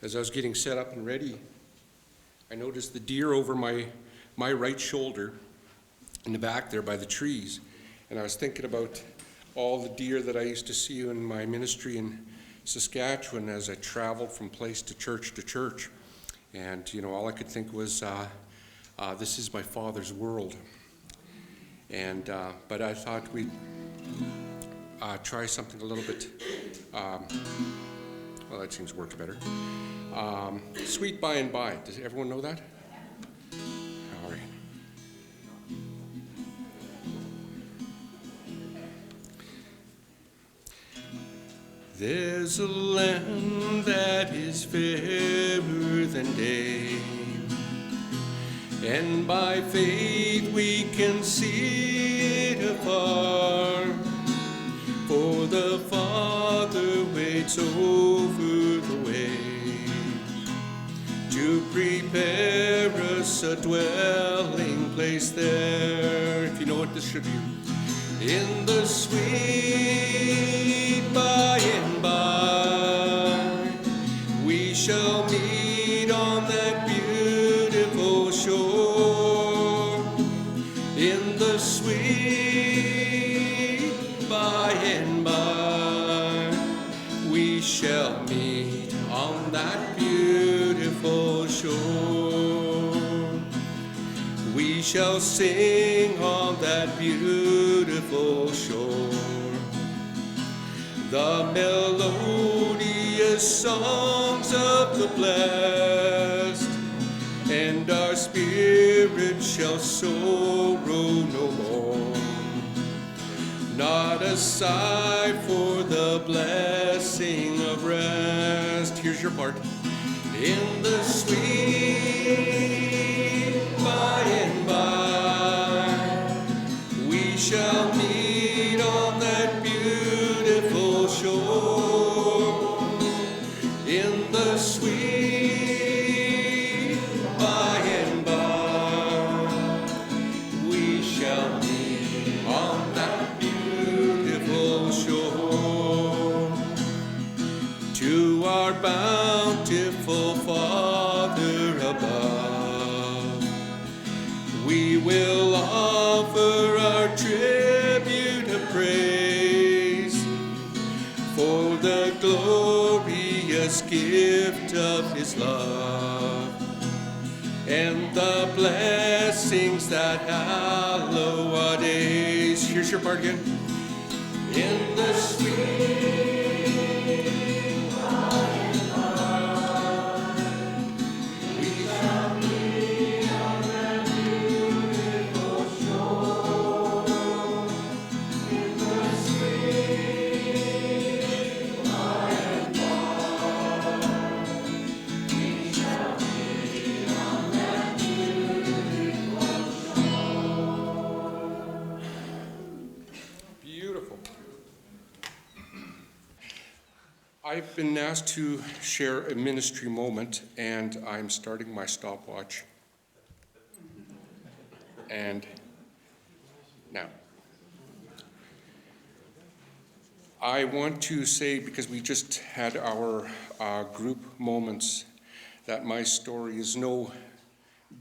As I was getting set up and ready, I noticed the deer over my right shoulder in the back there by the trees. And I was thinking about all the deer that I used to see in my ministry in Saskatchewan as I traveled from place to church. And, all I could think was, this is my Father's world. And, but I thought we'd try something a little bit, well, that seems works better. Sweet by and by. Does everyone know that? All right. There's a land that is fairer than day, and by faith we can see it afar, for the Father waits over the way to prepare us a dwelling place there. If you know what this should be. In the sweet by and by, we shall meet on that beautiful shore. In the sweet by and by, we shall meet on that beautiful shore. We shall sing on that beautiful shore the melodious songs of the blessed, and our spirit shall sorrow no more. Not a sigh for the blessing of rest. Here's your part. In the sweet by and by, we shall meet on that beautiful shore. In the sweet by and by, we shall meet on that beautiful shore. To our bountiful Father above, we will offer our tribute of praise for the glorious gift of His love and the blessings that hallow our days. Here's your part again. In the sweet I've been asked to share a ministry moment, and I'm starting my stopwatch. And now, I want to say, because we just had our group moments, that my story is no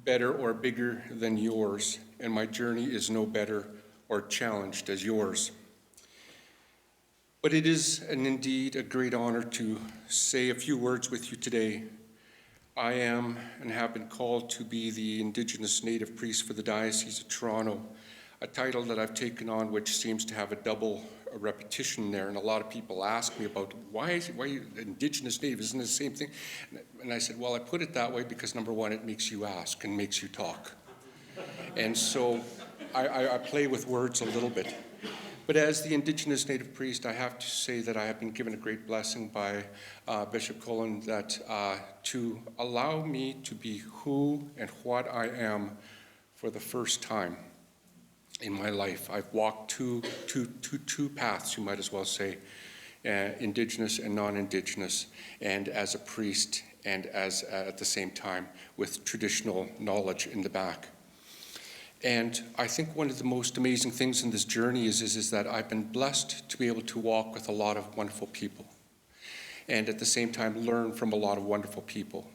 better or bigger than yours, and my journey is no better or challenged as yours. But it is indeed a great honor to say a few words with you today. I am and have been called to be the indigenous native priest for the Diocese of Toronto, a title that I've taken on which seems to have a double repetition there. And a lot of people ask me about why you indigenous native, isn't it the same thing? And I said, well, I put it that way because number one, it makes you ask and makes you talk. And so I play with words a little bit. But as the indigenous native priest, I have to say that I have been given a great blessing by Bishop Cullen that to allow me to be who and what I am for the first time in my life. I've walked two paths, you might as well say, indigenous and non-indigenous, and as a priest and as at the same time with traditional knowledge in the back. And I think one of the most amazing things in this journey is that I've been blessed to be able to walk with a lot of wonderful people. and at the same time learn from a lot of wonderful people.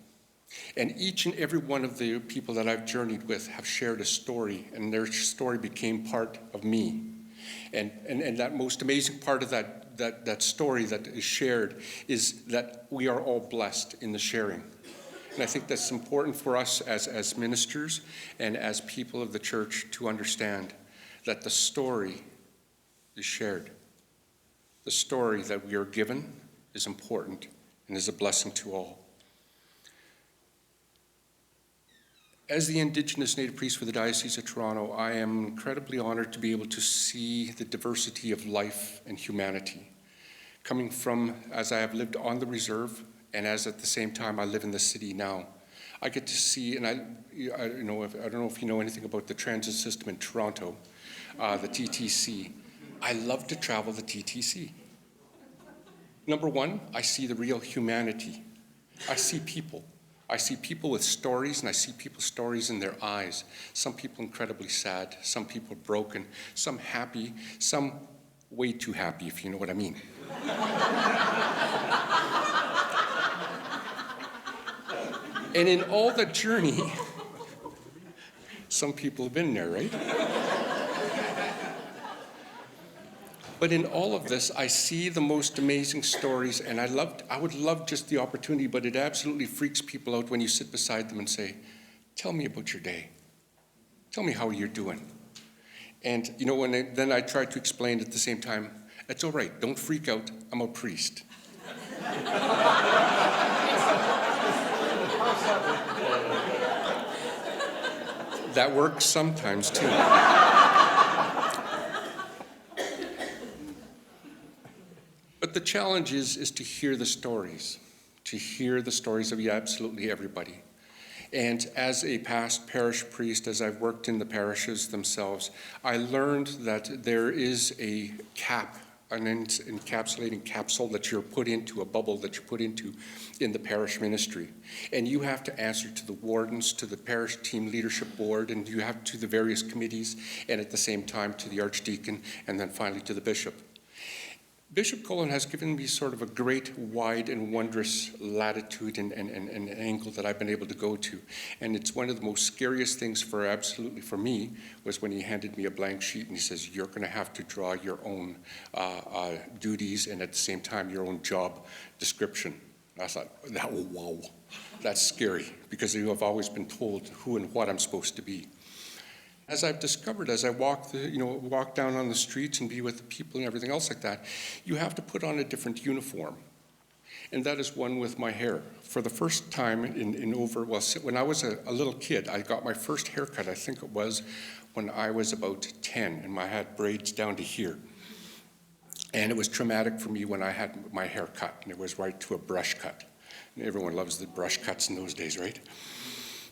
And each and every one of the people that I've journeyed with have shared a story, and their story became part of me. And that most amazing part of that story that is shared is that we are all blessed in the sharing. And I think that's important for us as ministers and as people of the church to understand that the story is shared. The story that we are given is important and is a blessing to all. As the Indigenous Native priest for the Diocese of Toronto, I am incredibly honored to be able to see the diversity of life and humanity. Coming from, as I have lived on the reserve, and as at the same time I live in the city now, I get to see, and I don't know if you know anything about the transit system in Toronto, the TTC. I love to travel the TTC. Number one, I see the real humanity. I see people. I see people with stories, and I see people's stories in their eyes. Some people incredibly sad, some people broken, some happy, some way too happy, if you know what I mean. And in all the journey, some people have been there, right? But in all of this, I see the most amazing stories, and I would love just the opportunity, but it absolutely freaks people out when you sit beside them and say, tell me about your day. Tell me how you're doing. And then I try to explain at the same time, it's all right, don't freak out, I'm a priest. That works sometimes too. But the challenge is to hear the stories of absolutely everybody. And as a past parish priest, as I've worked in the parishes themselves, I learned that there is a cap, an encapsulating capsule that you're put into, a bubble that you're put into in the parish ministry. And you have to answer to the wardens, to the parish team leadership board, and you have to the various committees, and at the same time to the archdeacon, and then finally to the bishop. Bishop Cullen has given me sort of a great, wide, and wondrous latitude and angle that I've been able to go to. And it's one of the most scariest things for me was when he handed me a blank sheet and he says, you're going to have to draw your own duties and at the same time your own job description. And I thought, wow, that's scary because you have always been told who and what I'm supposed to be. As I've discovered, as I walk down on the streets and be with the people and everything else like that, you have to put on a different uniform. And that is one with my hair. For the first time when I was a little kid, I got my first haircut, I think it was when I was about 10, and I had braids down to here. And it was traumatic for me when I had my hair cut, and it was right to a brush cut. And everyone loves the brush cuts in those days, right?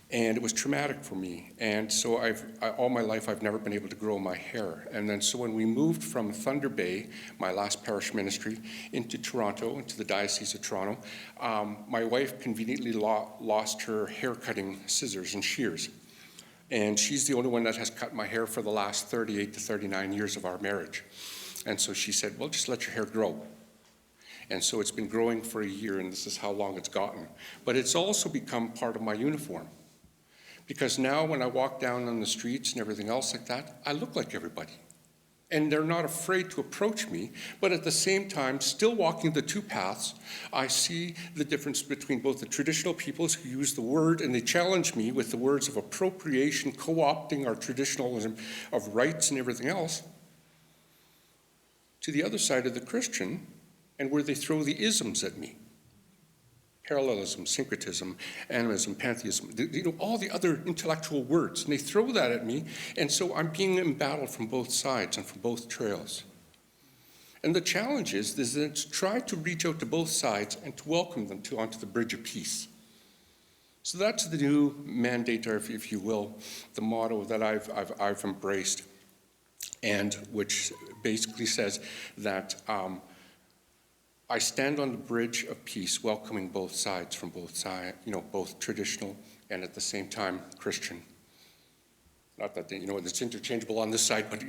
And it was traumatic for me. And so all my life, I've never been able to grow my hair. And then so when we moved from Thunder Bay, my last parish ministry, into Toronto, into the Diocese of Toronto, my wife conveniently lost her hair cutting scissors and shears. And she's the only one that has cut my hair for the last 38 to 39 years of our marriage. And so she said, well, just let your hair grow. And so it's been growing for a year, and this is how long it's gotten. But it's also become part of my uniform. Because now when I walk down on the streets and everything else like that, I look like everybody. And they're not afraid to approach me, but at the same time, still walking the two paths, I see the difference between both the traditional peoples who use the word, and they challenge me with the words of appropriation, co-opting our traditionalism of rights and everything else, to the other side of the Christian, and where they throw the isms at me. Parallelism, syncretism, animism, pantheism, all the other intellectual words. And they throw that at me, and so I'm being embattled from both sides and from both trails. And the challenge is to try to reach out to both sides and to welcome them onto the bridge of peace. So that's the new mandate, or if you will, the motto that I've embraced, and which basically says that I stand on the bridge of peace, welcoming both sides from both sides, both traditional and at the same time Christian. Not that, it's interchangeable on this side, but,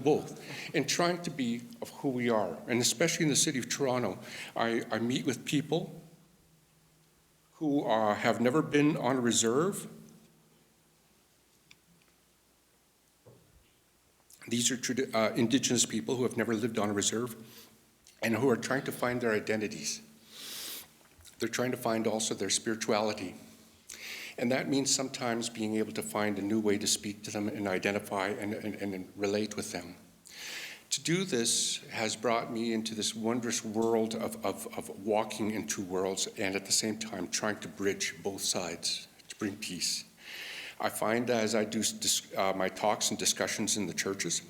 both. And trying to be of who we are. And especially in the city of Toronto, I meet with people who have never been on a reserve. These are indigenous people who have never lived on a reserve and who are trying to find their identities. They're trying to find also their spirituality. And that means sometimes being able to find a new way to speak to them and identify and relate with them. To do this has brought me into this wondrous world of walking in two worlds and at the same time trying to bridge both sides to bring peace. I find as I do my talks and discussions in the churches,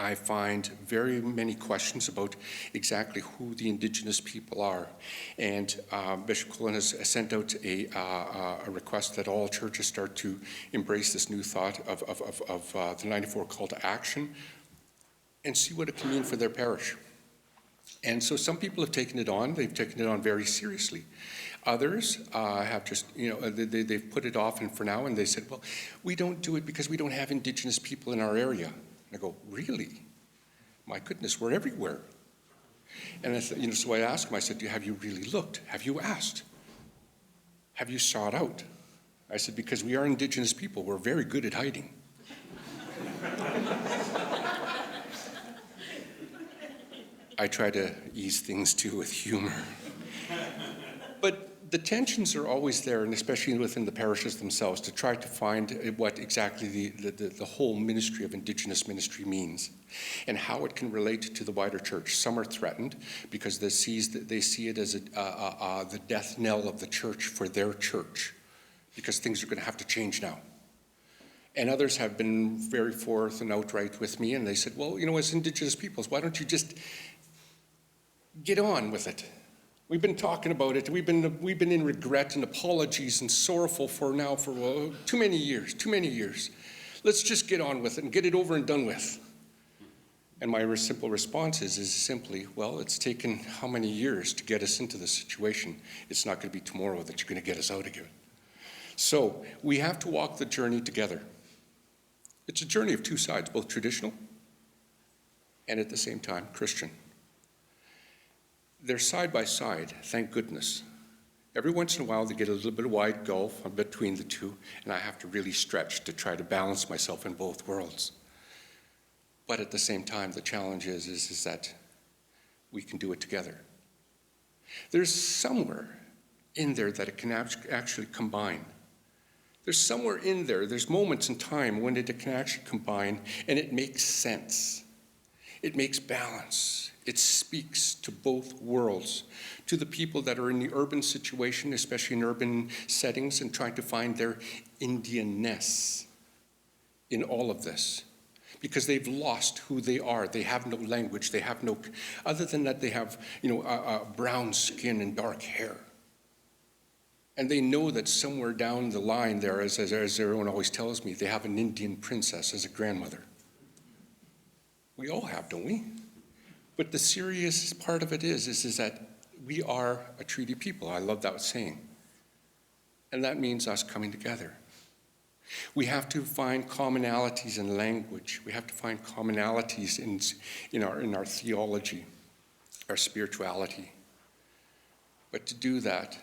I find very many questions about exactly who the indigenous people are. And Bishop Cullen has sent out a request that all churches start to embrace this new thought of the 94 call to action and see what it can mean for their parish. And so some people have taken it on. They've taken it on very seriously. Others have just, they've put it off and for now, and they said, well, we don't do it because we don't have indigenous people in our area. And I go, really? My goodness, we're everywhere. And I said, so I asked him, I said, have you really looked? Have you asked? Have you sought out? I said, because we are indigenous people, we're very good at hiding. I try to ease things too with humor. But the tensions are always there, and especially within the parishes themselves, to try to find what exactly the whole ministry of indigenous ministry means and how it can relate to the wider church. Some are threatened because they see it as the death knell of the church for their church, because things are going to have to change now. And others have been very forth and outright with me, and they said, well, as indigenous peoples, why don't you just get on with it? We've been talking about it. We've been in regret and apologies and sorrowful for too many years. Let's just get on with it and get it over and done with. And my simple response is simply, well, it's taken how many years to get us into this situation? It's not going to be tomorrow that you're going to get us out again. So we have to walk the journey together. It's a journey of two sides, both traditional and at the same time Christian. They're side by side, thank goodness. Every once in a while, they get a little bit of wide gulf between the two, and I have to really stretch to try to balance myself in both worlds. But at the same time, the challenge is that we can do it together. There's somewhere in there that it can actually combine. There's somewhere in there's moments in time when it can actually combine, and it makes sense. It makes balance. It speaks to both worlds, to the people that are in the urban situation, especially in urban settings, and trying to find their indianness in all of this. Because they've lost who they are. They have no language. They have no, other than that, they have, brown skin and dark hair. And they know that somewhere down the line there, as everyone always tells me, they have an Indian princess as a grandmother. We all have, don't we? But the serious part of it is that we are a treaty people. I love that saying. And that means us coming together. We have to find commonalities in language. We have to find commonalities in our theology, our spirituality. But to do that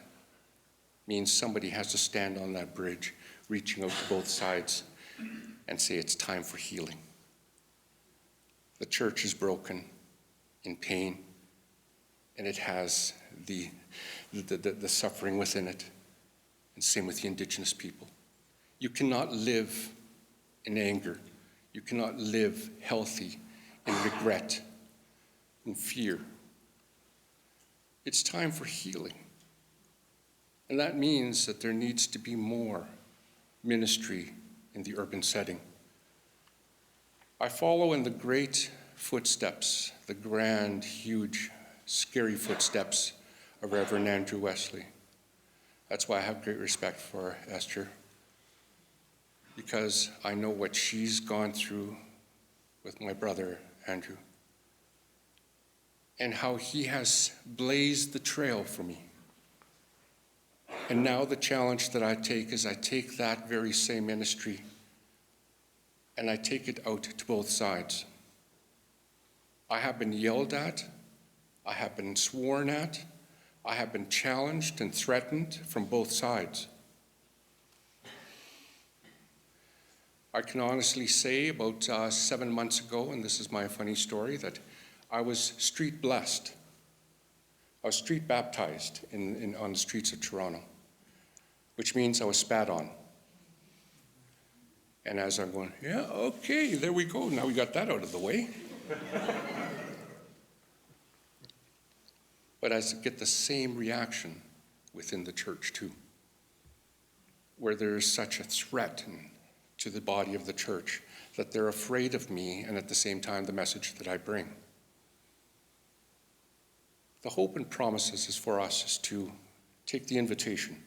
means somebody has to stand on that bridge, reaching out to both sides and say it's time for healing. The church is broken, in pain, and it has the suffering within it, and same with the indigenous people. You cannot live in anger. You cannot live healthy in regret and fear. It's time for healing. And that means that there needs to be more ministry in the urban setting. I follow in the great footsteps, the grand, huge, scary footsteps of Reverend Andrew Wesley. That's why I have great respect for Esther, because I know what she's gone through with my brother, Andrew, and how he has blazed the trail for me. And now the challenge that I take is I take that very same ministry and I take it out to both sides. I have been yelled at, I have been sworn at, I have been challenged and threatened from both sides. I can honestly say about 7 months ago, and this is my funny story, that I was street blessed. I was street baptized on the streets of Toronto, which means I was spat on. And as I'm going, yeah, okay, there we go. Now we got that out of the way. But I get the same reaction within the church too, where there is such a threat to the body of the church that they're afraid of me and at the same time the message that I bring. The hope and promises is for us is to take the invitation.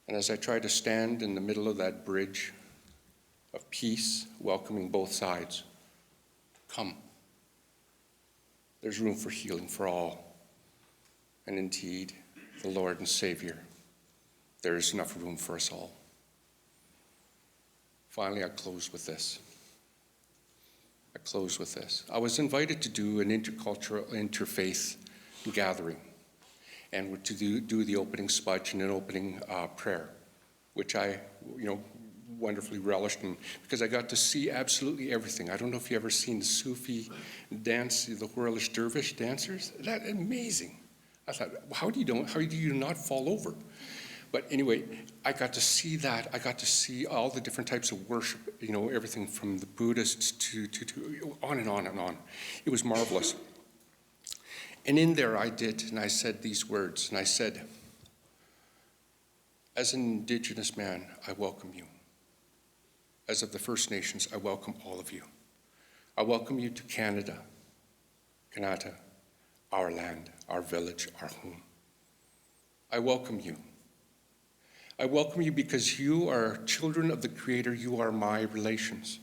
And as I try to stand in the middle of that bridge of peace, welcoming both sides, come. There's room for healing for all. And indeed, the Lord and Savior, there is enough room for us all. Finally, I close with this. I was invited to do an intercultural, interfaith gathering and to do the opening speech and an opening prayer, which I, wonderfully relished in because I got to see absolutely everything. I don't know if you've ever seen the Sufi dance, the Whirlish Dervish dancers. That's amazing. I thought, how do you not fall over? But anyway, I got to see that. I got to see all the different types of worship, everything from the Buddhists to on and on and on. It was marvelous. And in there I said these words, and I said, as an Indigenous man, I welcome you. As of the First Nations, I welcome all of you. I welcome you to Canada, our land, our village, our home. I welcome you. I welcome you because you are children of the Creator. You are my relations.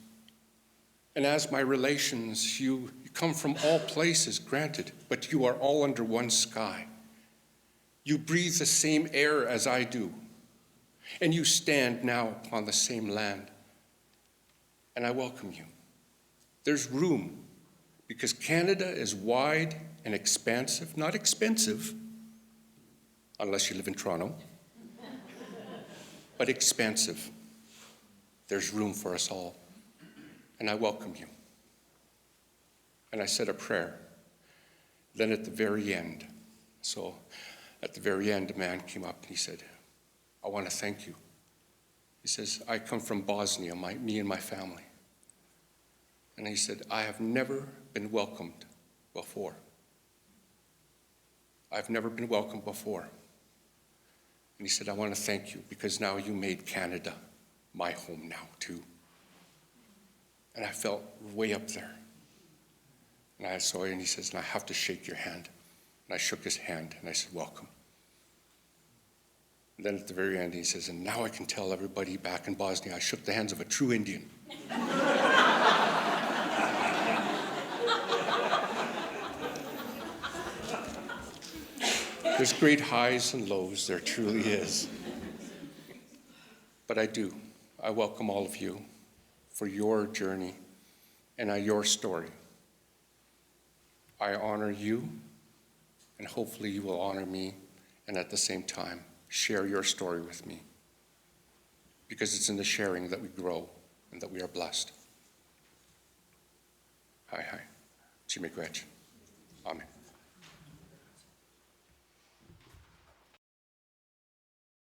And as my relations, you come from all places, granted, but you are all under one sky. You breathe the same air as I do, and you stand now upon the same land. And I welcome you. There's room, because Canada is wide and expansive, not expensive, unless you live in Toronto, but expansive. There's room for us all, and I welcome you. And I said a prayer. Then at the very end, a man came up and he said, I want to thank you. He says, I come from Bosnia, me and my family. And he said, I have never been welcomed before. I've never been welcomed before. And he said, I want to thank you because now you made Canada my home now too. And I felt way up there. And I saw him and he says, and I have to shake your hand. And I shook his hand and I said, welcome. And then at the very end, he says, and now I can tell everybody back in Bosnia, I shook the hands of a true Indian. There's great highs and lows, there truly is. But I welcome all of you for your journey and your story. I honor you, and hopefully you will honor me, and at the same time, share your story with me. Because it's in the sharing that we grow and that we are blessed. Hi. Chimigwech. Amen.